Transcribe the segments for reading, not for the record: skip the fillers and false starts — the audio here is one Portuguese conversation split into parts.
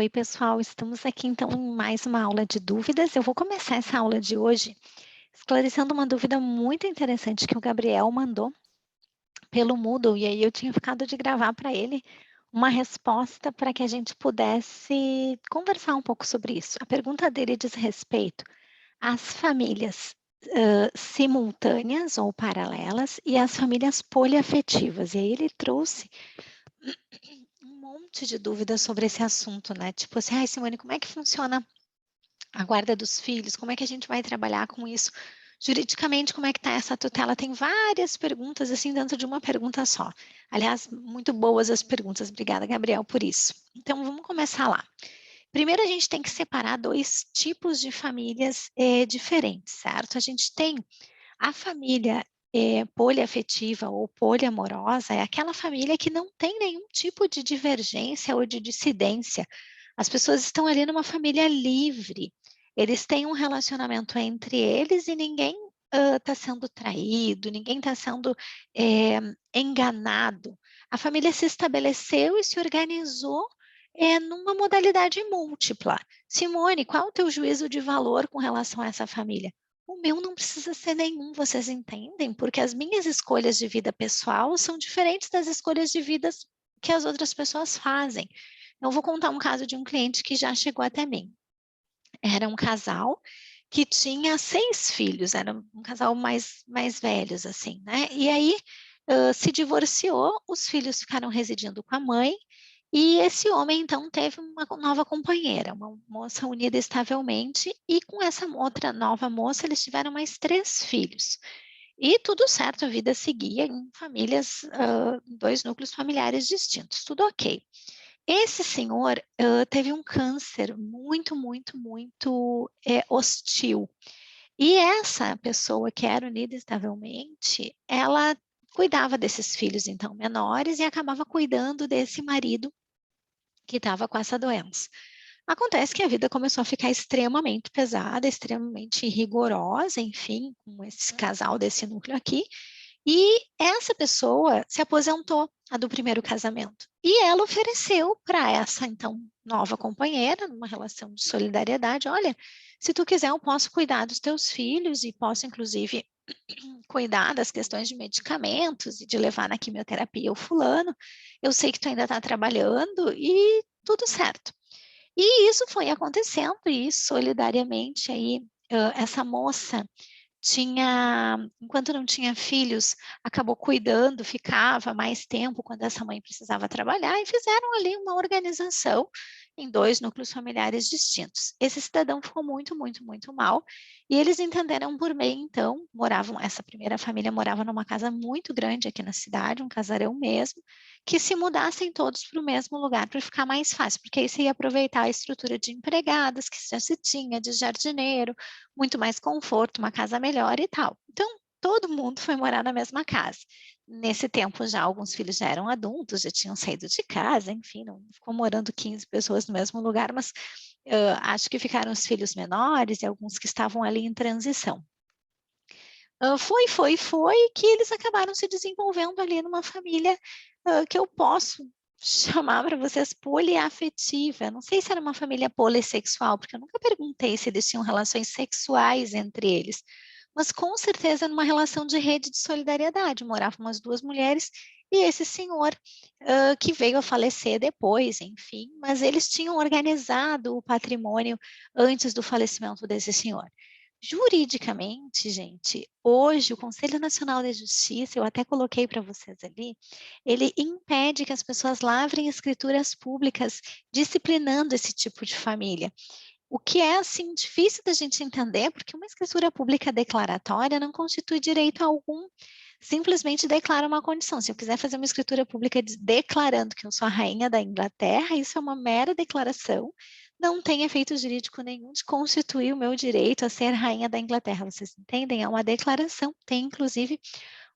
Oi, pessoal, estamos aqui então em mais uma aula de dúvidas. Eu vou começar essa aula de hoje esclarecendo uma dúvida muito interessante que o Gabriel mandou pelo Moodle, e aí eu tinha ficado de gravar para ele uma resposta para que a gente pudesse conversar um pouco sobre isso. A pergunta dele diz respeito às famílias simultâneas ou paralelas e às famílias poliafetivas. E aí ele trouxe um monte de dúvidas sobre esse assunto, né? Tipo assim, ai, Simone, como é que funciona a guarda dos filhos? Como é que a gente vai trabalhar com isso? Juridicamente, como é que está essa tutela? Tem várias perguntas, assim, dentro de uma pergunta só. Aliás, muito boas as perguntas. Obrigada, Gabriel, por isso. Então, vamos começar lá. Primeiro, a gente tem que separar dois tipos de famílias diferentes, certo? A gente tem a família poliafetiva ou poliamorosa, é aquela família que não tem nenhum tipo de divergência ou de dissidência. As pessoas estão ali numa família livre. Eles têm um relacionamento entre eles e ninguém está sendo traído, ninguém está sendo enganado. A família se estabeleceu e se organizou numa modalidade múltipla. Simone, qual é o teu juízo de valor com relação a essa família? O meu não precisa ser nenhum, vocês entendem? Porque as minhas escolhas de vida pessoal são diferentes das escolhas de vidas que as outras pessoas fazem. Eu vou contar um caso de um cliente que já chegou até mim. Era um casal que tinha 6 filhos, era um casal mais velhos, assim, né? E aí se divorciou, os filhos ficaram residindo com a mãe, e esse homem, então, teve uma nova companheira, uma moça unida estavelmente, e com essa outra nova moça, eles tiveram mais 3 filhos. E tudo certo, a vida seguia em famílias, 2 núcleos familiares distintos, tudo ok. Esse senhor teve um câncer muito hostil. E essa pessoa que era unida estavelmente, ela cuidava desses filhos, então, menores, e acabava cuidando desse marido que estava com essa doença. Acontece que a vida começou a ficar extremamente pesada, extremamente rigorosa, enfim, com esse casal desse núcleo aqui, e essa pessoa se aposentou, a do primeiro casamento. E ela ofereceu para essa, então, nova companheira, numa relação de solidariedade, olha, se tu quiser eu posso cuidar dos teus filhos e posso, inclusive, cuidar das questões de medicamentos e de levar na quimioterapia o fulano, eu sei que tu ainda está trabalhando e tudo certo. E isso foi acontecendo e solidariamente aí essa moça tinha, enquanto não tinha filhos, acabou cuidando, ficava mais tempo quando essa mãe precisava trabalhar e fizeram ali uma organização em 2 núcleos familiares distintos. Esse cidadão ficou muito mal e eles entenderam por meio, então, essa primeira família morava numa casa muito grande aqui na cidade, um casarão mesmo, que se mudassem todos para o mesmo lugar para ficar mais fácil, porque aí você ia aproveitar a estrutura de empregadas que já se tinha, de jardineiro, muito mais conforto, uma casa melhor e tal. Então, todo mundo foi morar na mesma casa. Nesse tempo, já alguns filhos já eram adultos, já tinham saído de casa, enfim, não ficou morando 15 pessoas no mesmo lugar, mas acho que ficaram os filhos menores e alguns que estavam ali em transição. Foi que eles acabaram se desenvolvendo ali numa família que eu posso chamar para vocês poliafetiva. Não sei se era uma família polissexual, porque eu nunca perguntei se eles tinham relações sexuais entre eles, mas com certeza numa relação de rede de solidariedade. Moravam as 2 mulheres e esse senhor que veio a falecer depois, enfim, mas eles tinham organizado o patrimônio antes do falecimento desse senhor. Juridicamente, gente, hoje o Conselho Nacional de Justiça, eu até coloquei para vocês ali, ele impede que as pessoas lavrem escrituras públicas disciplinando esse tipo de família. O que é, assim, difícil da gente entender, porque uma escritura pública declaratória não constitui direito algum, simplesmente declara uma condição. Se eu quiser fazer uma escritura pública declarando que eu sou a rainha da Inglaterra, isso é uma mera declaração, não tem efeito jurídico nenhum de constituir o meu direito a ser rainha da Inglaterra. Vocês entendem? É uma declaração, tem inclusive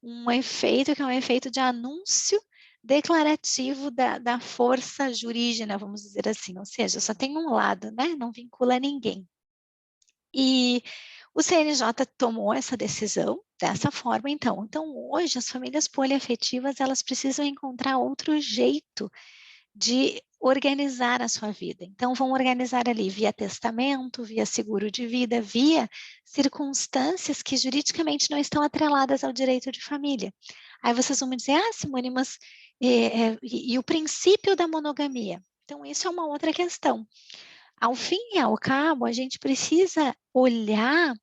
um efeito que é um efeito de anúncio declarativo da força jurídica, vamos dizer assim, ou seja, só tem um lado, né? Não vincula ninguém. E o CNJ tomou essa decisão dessa forma, então. Então, hoje, as famílias poliafetivas, elas precisam encontrar outro jeito de organizar a sua vida. Então, vão organizar ali via testamento, via seguro de vida, via circunstâncias que juridicamente não estão atreladas ao direito de família. Aí vocês vão me dizer, Simone, mas e o princípio da monogamia? Então, isso é uma outra questão. Ao fim e ao cabo, a gente precisa olhar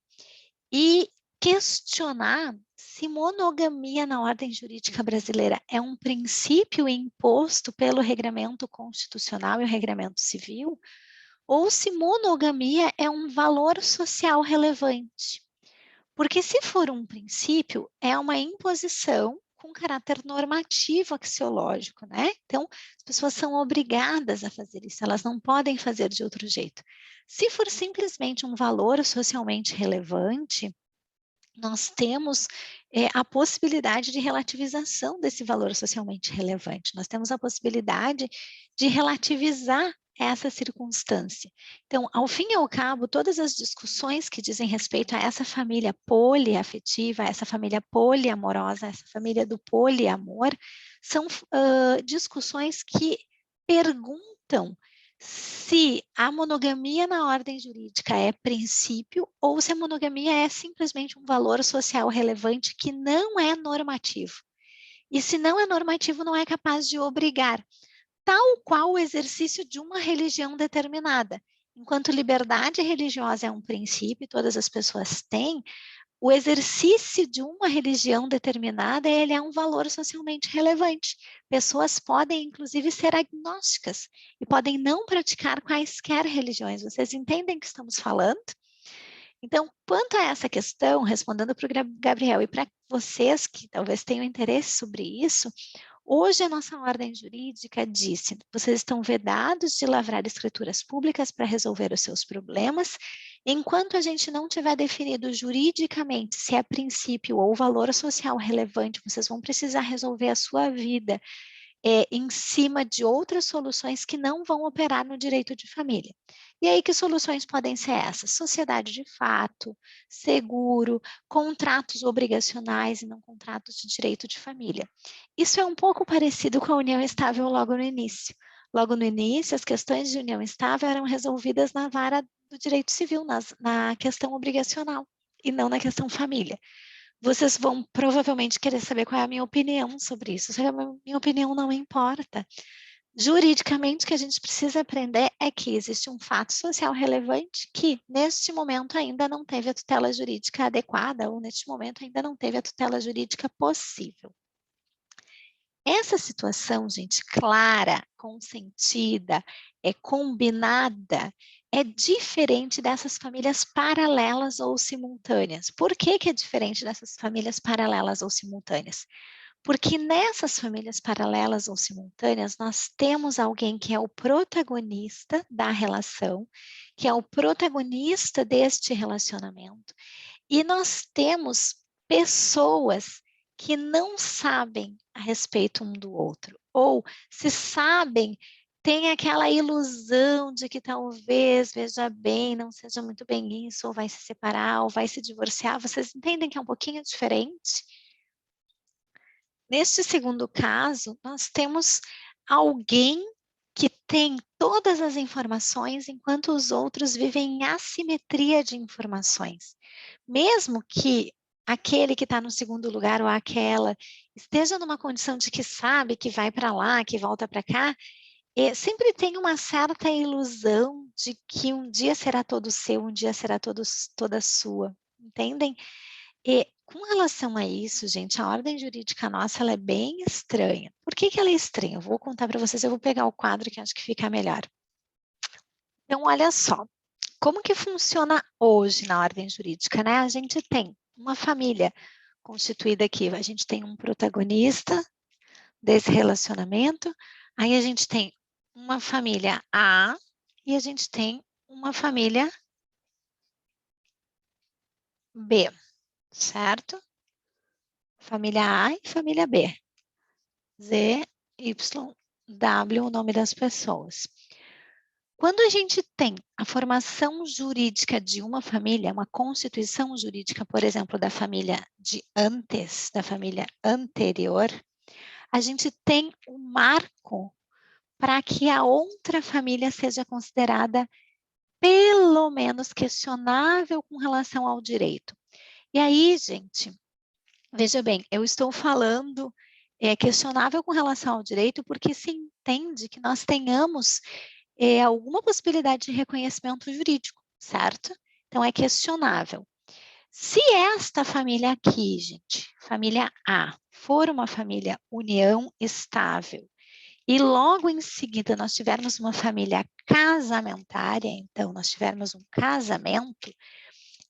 e questionar se monogamia na ordem jurídica brasileira é um princípio imposto pelo regramento constitucional e o regramento civil, ou se monogamia é um valor social relevante. Porque se for um princípio, é uma imposição com caráter normativo axiológico, né? Então, as pessoas são obrigadas a fazer isso, elas não podem fazer de outro jeito. Se for simplesmente um valor socialmente relevante, nós temos a possibilidade de relativização desse valor socialmente relevante. Nós temos a possibilidade de relativizar essa circunstância. Então, ao fim e ao cabo, todas as discussões que dizem respeito a essa família poliafetiva, essa família poliamorosa, essa família do poliamor, são discussões que perguntam se a monogamia na ordem jurídica é princípio ou se a monogamia é simplesmente um valor social relevante que não é normativo. E se não é normativo, não é capaz de obrigar, tal qual o exercício de uma religião determinada. Enquanto liberdade religiosa é um princípio, todas as pessoas têm, o exercício de uma religião determinada, ele é um valor socialmente relevante. Pessoas podem, inclusive, ser agnósticas e podem não praticar quaisquer religiões. Vocês entendem o que estamos falando? Então, quanto a essa questão, respondendo para o Gabriel e para vocês que talvez tenham interesse sobre isso, hoje a nossa ordem jurídica disse, vocês estão vedados de lavrar escrituras públicas para resolver os seus problemas, enquanto a gente não tiver definido juridicamente se é princípio ou valor social relevante, vocês vão precisar resolver a sua vida em cima de outras soluções que não vão operar no direito de família. E aí, que soluções podem ser essas? Sociedade de fato, seguro, contratos obrigacionais e não contratos de direito de família. Isso é um pouco parecido com a união estável logo no início. Logo no início, as questões de união estável eram resolvidas na vara do direito civil, na questão obrigacional, e não na questão família. Vocês vão provavelmente querer saber qual é a minha opinião sobre isso. Só que a minha opinião não importa. Juridicamente, o que a gente precisa aprender é que existe um fato social relevante que, neste momento, ainda não teve a tutela jurídica adequada, ou neste momento, ainda não teve a tutela jurídica possível. Essa situação, gente, clara, consentida, combinada, é diferente dessas famílias paralelas ou simultâneas. Por que que é diferente dessas famílias paralelas ou simultâneas? Porque nessas famílias paralelas ou simultâneas, nós temos alguém que é o protagonista da relação, que é o protagonista deste relacionamento, e nós temos pessoas que não sabem a respeito um do outro, ou se sabem, tem aquela ilusão de que talvez, veja bem, não seja muito bem isso, ou vai se separar, ou vai se divorciar. Vocês entendem que é um pouquinho diferente? Neste segundo caso, nós temos alguém que tem todas as informações, enquanto os outros vivem em assimetria de informações. Mesmo que aquele que está no segundo lugar ou aquela esteja numa condição de que sabe que vai para lá, que volta para cá, sempre tem uma certa ilusão de que um dia será todo seu, um dia será toda sua, entendem? E com relação a isso, gente, a ordem jurídica nossa ela é bem estranha. Por que que ela é estranha? Eu vou contar para vocês, eu vou pegar o quadro que acho que fica melhor. Então, olha só, como que funciona hoje na ordem jurídica, né? A gente tem uma família constituída aqui, a gente tem um protagonista desse relacionamento, aí a gente tem uma família A e a gente tem uma família B, certo? Família A e família B. Z, Y, W, o nome das pessoas. Quando a gente tem a formação jurídica de uma família, uma constituição jurídica, por exemplo, da família de antes, da família anterior, a gente tem um marco para que a outra família seja considerada pelo menos questionável com relação ao direito. E aí, gente, veja bem, eu estou falando questionável com relação ao direito porque se entende que nós tenhamos alguma possibilidade de reconhecimento jurídico, certo? Então, é questionável. Se esta família aqui, gente, família A, for uma família união estável, e logo em seguida nós tivermos uma família casamentária, então nós tivermos um casamento,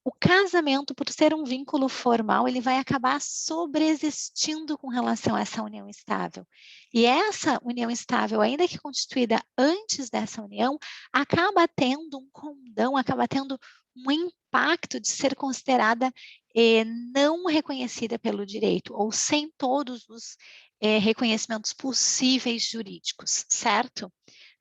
o casamento, por ser um vínculo formal, ele vai acabar sobreexistindo com relação a essa união estável. E essa união estável, ainda que constituída antes dessa união, acaba tendo um condão, acaba tendo um impacto de ser considerada não reconhecida pelo direito, ou sem todos os reconhecimentos possíveis jurídicos, certo?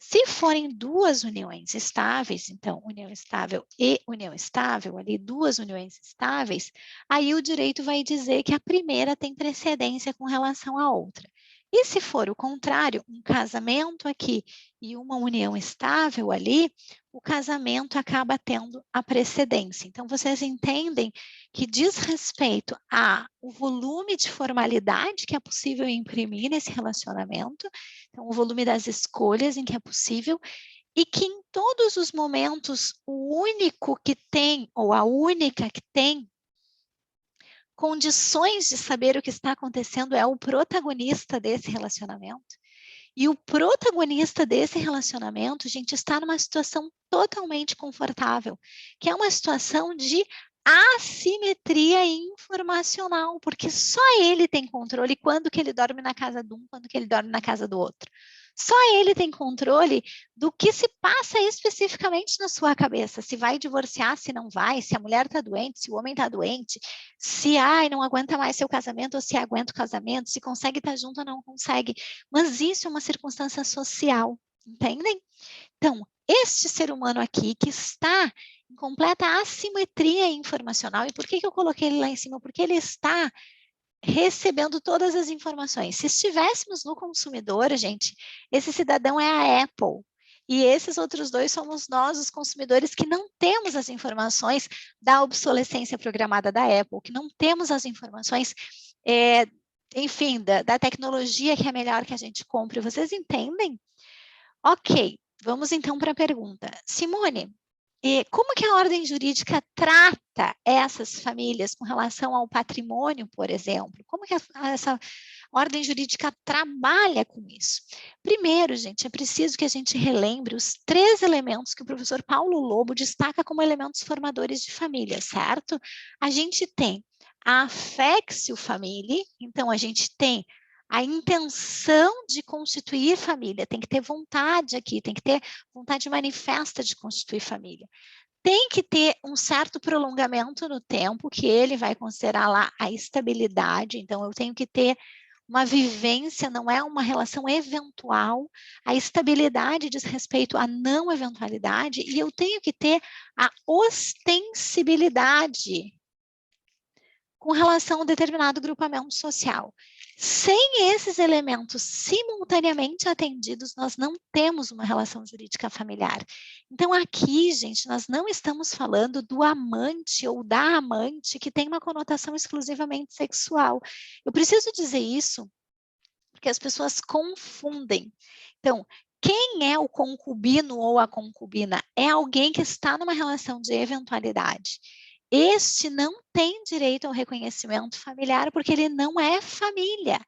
Se forem duas uniões estáveis, então, união estável e união estável, ali duas uniões estáveis, aí o direito vai dizer que a primeira tem precedência com relação à outra. E se for o contrário, um casamento aqui e uma união estável ali, o casamento acaba tendo a precedência. Então, vocês entendem que diz respeito ao volume de formalidade que é possível imprimir nesse relacionamento, então, o volume das escolhas em que é possível, e que em todos os momentos, o único que tem, ou a única que tem, condições de saber o que está acontecendo é o protagonista desse relacionamento. E o protagonista desse relacionamento, gente, está numa situação totalmente confortável, que é uma situação de assimetria informacional, porque só ele tem controle quando que ele dorme na casa de um, quando que ele dorme na casa do outro. Só ele tem controle do que se passa especificamente na sua cabeça, se vai divorciar, se não vai, se a mulher está doente, se o homem está doente, se não aguenta mais seu casamento ou se aguenta o casamento, se consegue estar junto ou não consegue. Mas isso é uma circunstância social, entendem? Então, este ser humano aqui que está em completa assimetria informacional, e por que eu coloquei ele lá em cima? Porque ele está recebendo todas as informações. Se estivéssemos no consumidor, gente, esse cidadão é a Apple. E esses outros dois somos nós, os consumidores, que não temos as informações da obsolescência programada da Apple, que não temos as informações, enfim, da tecnologia que é melhor que a gente compre. Vocês entendem? Ok, vamos então para a pergunta. Simone, como que a ordem jurídica trata essas famílias com relação ao patrimônio, por exemplo? Como que essa ordem jurídica trabalha com isso? Primeiro, gente, é preciso que a gente relembre os 3 elementos que o professor Paulo Lobo destaca como elementos formadores de família, certo? A gente tem a affectio familiae, então a gente tem a intenção de constituir família, tem que ter vontade aqui, tem que ter vontade manifesta de constituir família. Tem que ter um certo prolongamento no tempo, que ele vai considerar lá a estabilidade, então eu tenho que ter uma vivência, não é uma relação eventual, a estabilidade diz respeito à não eventualidade, e eu tenho que ter a ostensibilidade com relação a um determinado grupamento social. Sem esses elementos simultaneamente atendidos, nós não temos uma relação jurídica familiar. Então, aqui, gente, nós não estamos falando do amante ou da amante que tem uma conotação exclusivamente sexual. Eu preciso dizer isso porque as pessoas confundem. Então, quem é o concubino ou a concubina? É alguém que está numa relação de eventualidade. Este não tem direito ao reconhecimento familiar porque ele não é família.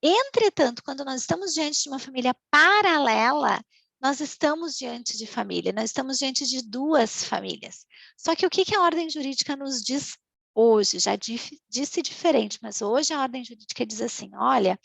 Entretanto, quando nós estamos diante de uma família paralela, nós estamos diante de família, nós estamos diante de 2 famílias. Só que o que a ordem jurídica nos diz hoje? Já disse diferente, mas hoje a ordem jurídica diz assim, olha,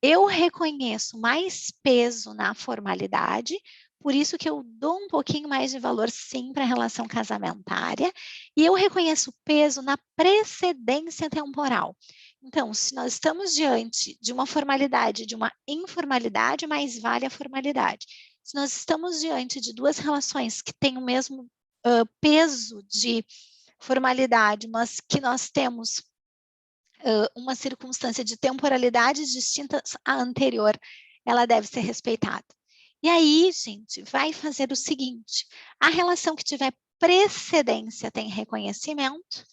eu reconheço mais peso na formalidade, por isso que eu dou um pouquinho mais de valor, sim, para a relação casamentária, e eu reconheço peso na precedência temporal. Então, se nós estamos diante de uma formalidade, de uma informalidade, mais vale a formalidade. Se nós estamos diante de 2 relações que têm o mesmo peso de formalidade, mas que nós temos uma circunstância de temporalidades distintas à anterior, ela deve ser respeitada. E aí, gente, vai fazer o seguinte, a relação que tiver precedência tem reconhecimento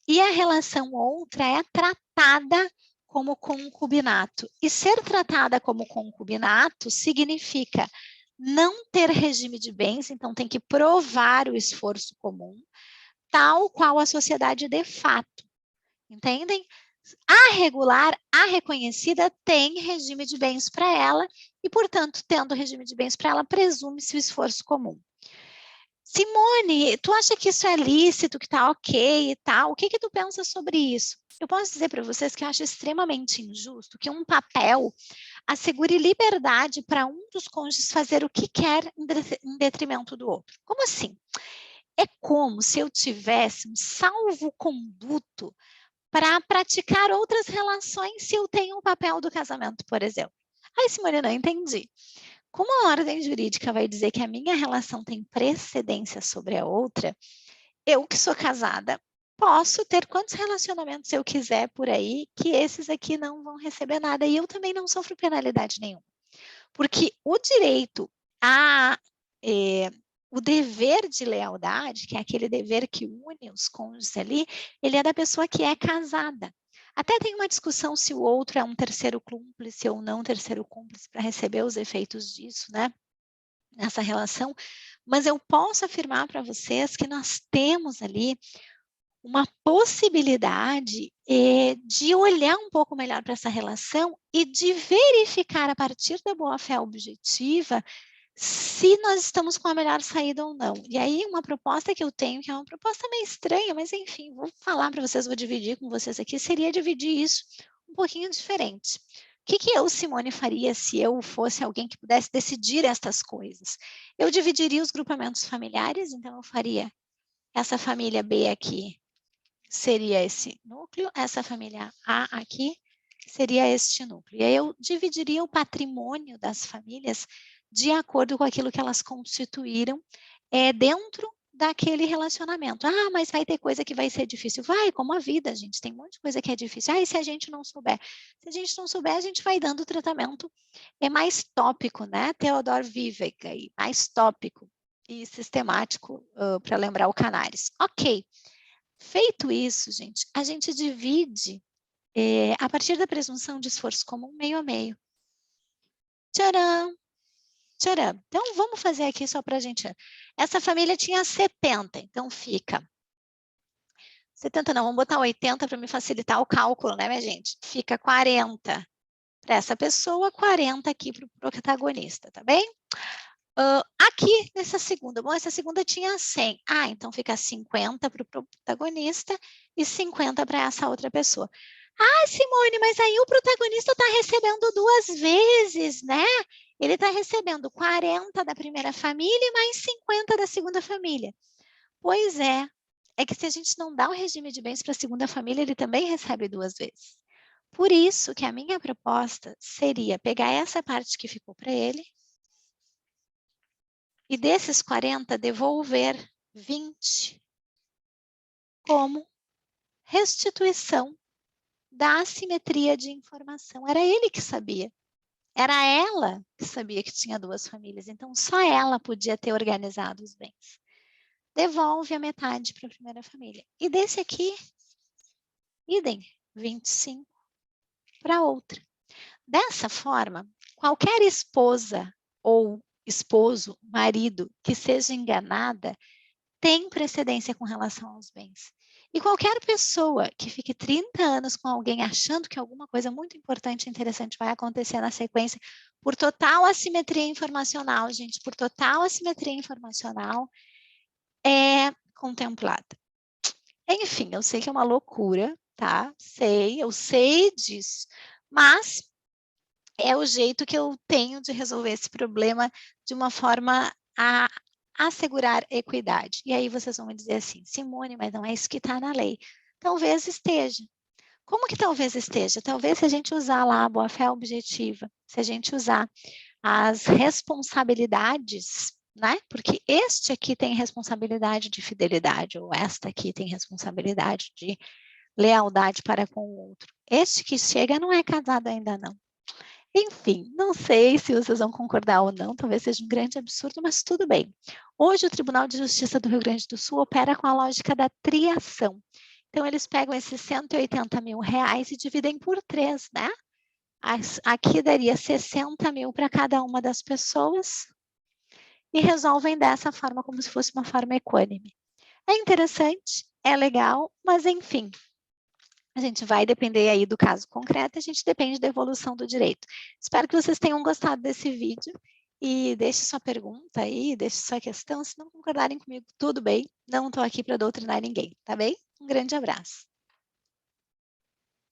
e a relação outra é tratada como concubinato. E ser tratada como concubinato significa não ter regime de bens, então tem que provar o esforço comum, tal qual a sociedade de fato. Entendem? A regular, a reconhecida, tem regime de bens para ela e, portanto, tendo regime de bens para ela, presume-se o esforço comum. Simone, tu acha que isso é lícito, que tá ok e tal? O que que tu pensa sobre isso? Eu posso dizer para vocês que eu acho extremamente injusto que um papel assegure liberdade para um dos cônjuges fazer o que quer em detrimento do outro. Como assim? É como se eu tivesse um salvo-conduto para praticar outras relações se eu tenho um papel do casamento, por exemplo. Ai, Simone, não entendi. Como a ordem jurídica vai dizer que a minha relação tem precedência sobre a outra, eu que sou casada, posso ter quantos relacionamentos eu quiser por aí, que esses aqui não vão receber nada. E eu também não sofro penalidade nenhuma. Porque o direito a... o dever de lealdade, que é aquele dever que une os cônjuges ali, ele é da pessoa que é casada. Até tem uma discussão se o outro é um terceiro cúmplice ou não terceiro cúmplice para receber os efeitos disso, né? Nessa relação. Mas eu posso afirmar para vocês que nós temos ali uma possibilidade de olhar um pouco melhor para essa relação e de verificar a partir da boa-fé objetiva se nós estamos com a melhor saída ou não. E aí, uma proposta que eu tenho, que é uma proposta meio estranha, mas enfim, vou falar para vocês, vou dividir com vocês aqui, seria dividir isso um pouquinho diferente. O que eu, Simone, faria se eu fosse alguém que pudesse decidir estas coisas? Eu dividiria os grupamentos familiares, então eu faria essa família B aqui, seria esse núcleo, essa família A aqui seria este núcleo. E aí eu dividiria o patrimônio das famílias de acordo com aquilo que elas constituíram dentro daquele relacionamento. Ah, mas vai ter coisa que vai ser difícil. Vai, como a vida, gente. Tem um monte de coisa que é difícil. Ah, e se a gente não souber? Se a gente não souber, a gente vai dando o tratamento mais tópico, né? Theodor Vivek, aí, mais tópico e sistemático para lembrar o Canaris. Ok. Feito isso, gente, a gente divide a partir da presunção de esforço comum meio a meio. Tcharam! Tcharam! Então, vamos fazer aqui só para a gente... Essa família tinha 70, então fica... 70 não, vamos botar 80 para me facilitar o cálculo, né, minha gente? Fica 40 para essa pessoa, 40 aqui para o protagonista, tá bem? Aqui, nessa segunda, bom, essa segunda tinha 100. Ah, então fica 50 para o protagonista e 50 para essa outra pessoa. Ah, Simone, mas aí o protagonista está recebendo 2 vezes, né? Ele está recebendo 40 da primeira família e mais 50 da segunda família. Pois é que se a gente não dá o regime de bens para a segunda família, ele também recebe 2 vezes. Por isso que a minha proposta seria pegar essa parte que ficou para ele, e desses 40, devolver 20 como restituição da assimetria de informação. Era ele que sabia. Era ela que sabia que tinha 2 famílias. Então, só ela podia ter organizado os bens. Devolve a metade para a primeira família. E desse aqui, idem, 25 para outra. Dessa forma, qualquer esposa ou esposo, marido, que seja enganada, tem precedência com relação aos bens. E qualquer pessoa que fique 30 anos com alguém achando que alguma coisa muito importante e interessante vai acontecer na sequência, por total assimetria informacional, gente, por total assimetria informacional, é contemplada. Enfim, eu sei que é uma loucura, tá? Eu sei disso. Mas é o jeito que eu tenho de resolver esse problema de uma forma a assegurar equidade. E aí vocês vão me dizer assim, Simone, mas não é isso que está na lei. Talvez esteja. Como que talvez esteja? Talvez se a gente usar lá a boa-fé objetiva, se a gente usar as responsabilidades, né? Porque este aqui tem responsabilidade de fidelidade, ou esta aqui tem responsabilidade de lealdade para com o outro. Este que chega não é casado ainda não. Enfim, não sei se vocês vão concordar ou não, talvez seja um grande absurdo, mas tudo bem. Hoje o Tribunal de Justiça do Rio Grande do Sul opera com a lógica da triação. Então, eles pegam esses R$ 180 mil e dividem por 3, né? Aqui daria 60 mil para cada uma das pessoas e resolvem dessa forma, como se fosse uma forma equânime. É interessante, é legal, mas enfim, a gente vai depender aí do caso concreto, a gente depende da evolução do direito. Espero que vocês tenham gostado desse vídeo e deixe sua pergunta aí, deixe sua questão. Se não concordarem comigo, tudo bem, não estou aqui para doutrinar ninguém, tá bem? Um grande abraço.